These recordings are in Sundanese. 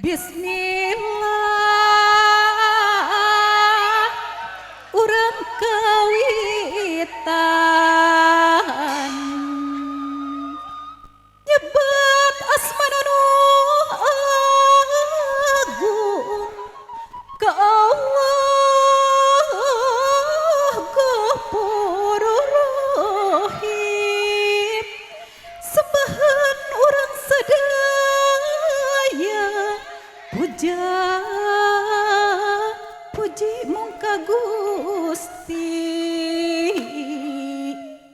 Bismillah urang kawitan nyebat asmana nu agung ka Allah Ghafur Rahim sembahan urang sadaya puji mungka Gusti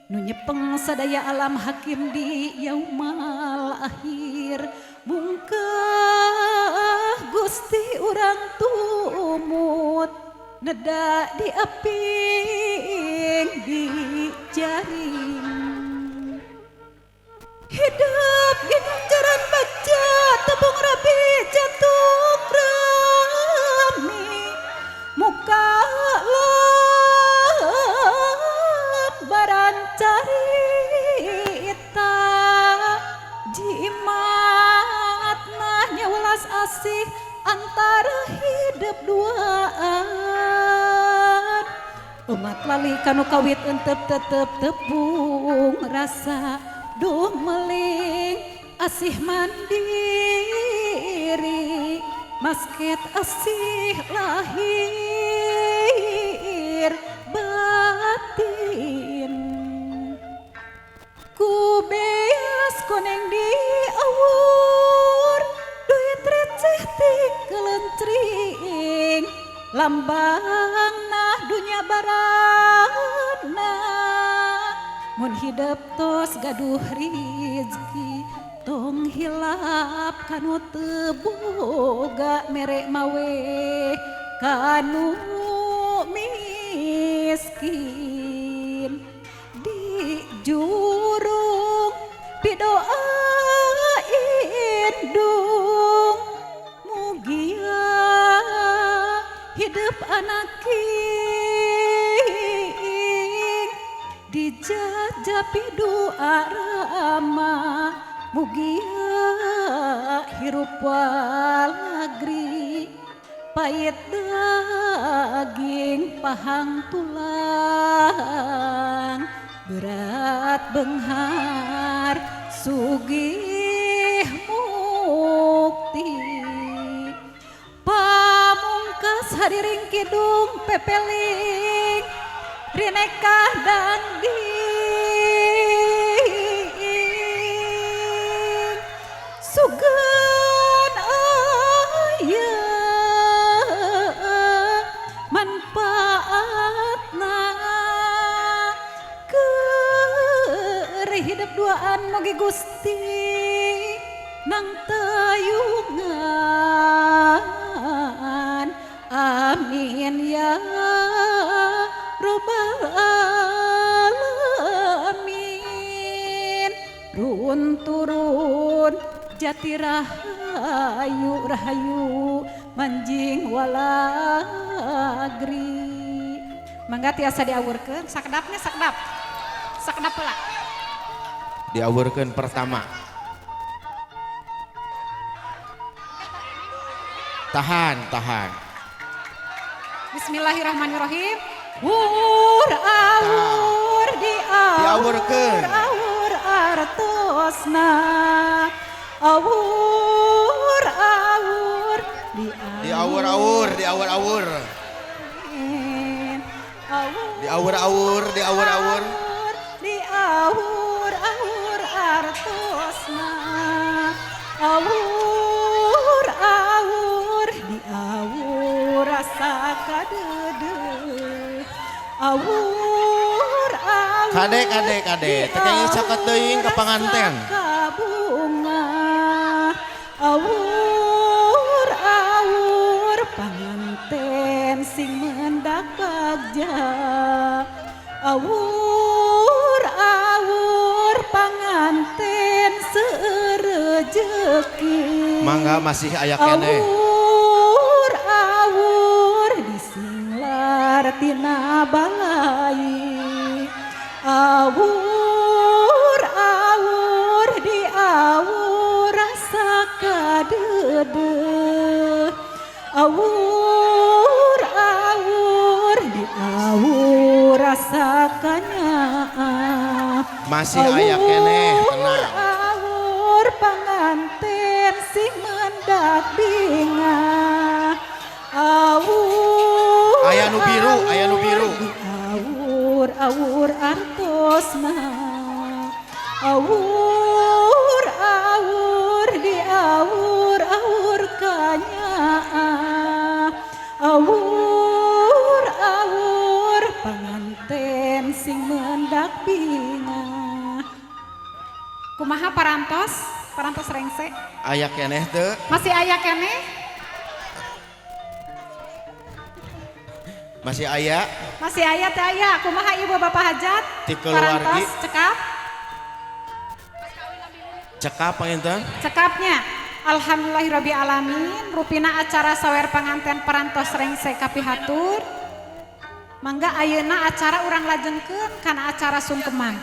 nu nyepeng sadaya alam hakim di yaumal akhir mungka Gusti urang tumut neda di aping di jaring hidup ginang jaran baca tepung rabi jantung rami muka lebaran carita jimat nanya welas asih antara hidup duaan umat lali kanu kawit entep tetep tepung rasa duh meling asih mandiri masket asih lahir batin ku beas koneng di awur duit receh ti kelentring lambang nah dunya barana mun hidup tos gaduh rizki tong hilap kanu teu boga mere mawe kanu miskin di jurung pidoa indung mugia hidup anak king dijajapi doa rama mugia hirup walagri pait daging pahang tulang berat benghar sugih mukti pamungkas hadiring kidung pepeling rinekah dangding sugan aya manfaatna keur hidup duaan mogi Gusti nang tayungan amin ya robbal alamin run turun jati rahayu rahayu manjing walagri mangga tiasa diawurkeun sakedapna sakedap heula diawurkeun pertama tahan Bismillahirrahmanirrahim wur awur diawurkeun awur artosna awur diawur artosna awur diawur rasa kadede awur kade teteh caket teuing ka panganten bunga awur panganten sing mendak bagja awur panganten seureujeuk mangga masih aya keneh awur disinglar tina balai awur diawur rasa ngadede awur awur di awur rasakanya Masih aya keneh tenang. awur panganten sing mendak binga awur Aya nu biru, aya nu biru. di awur awur artosna awur awur di awur awur kanya awur awur panganten sing mendak binga kumaha parantos rengse Aya keneh teu? masih aya keneh Masih aya? masih aya teh aya kumaha ibu bapak hajat Ti keluargi. parantos cekap Cekap panginten? cekapnya alhamdulillahirabbil alamin rupina acara sawer panganten parantos rengse kapihatur mangga ayeuna acara urang lajengkeun kana acara sungkeman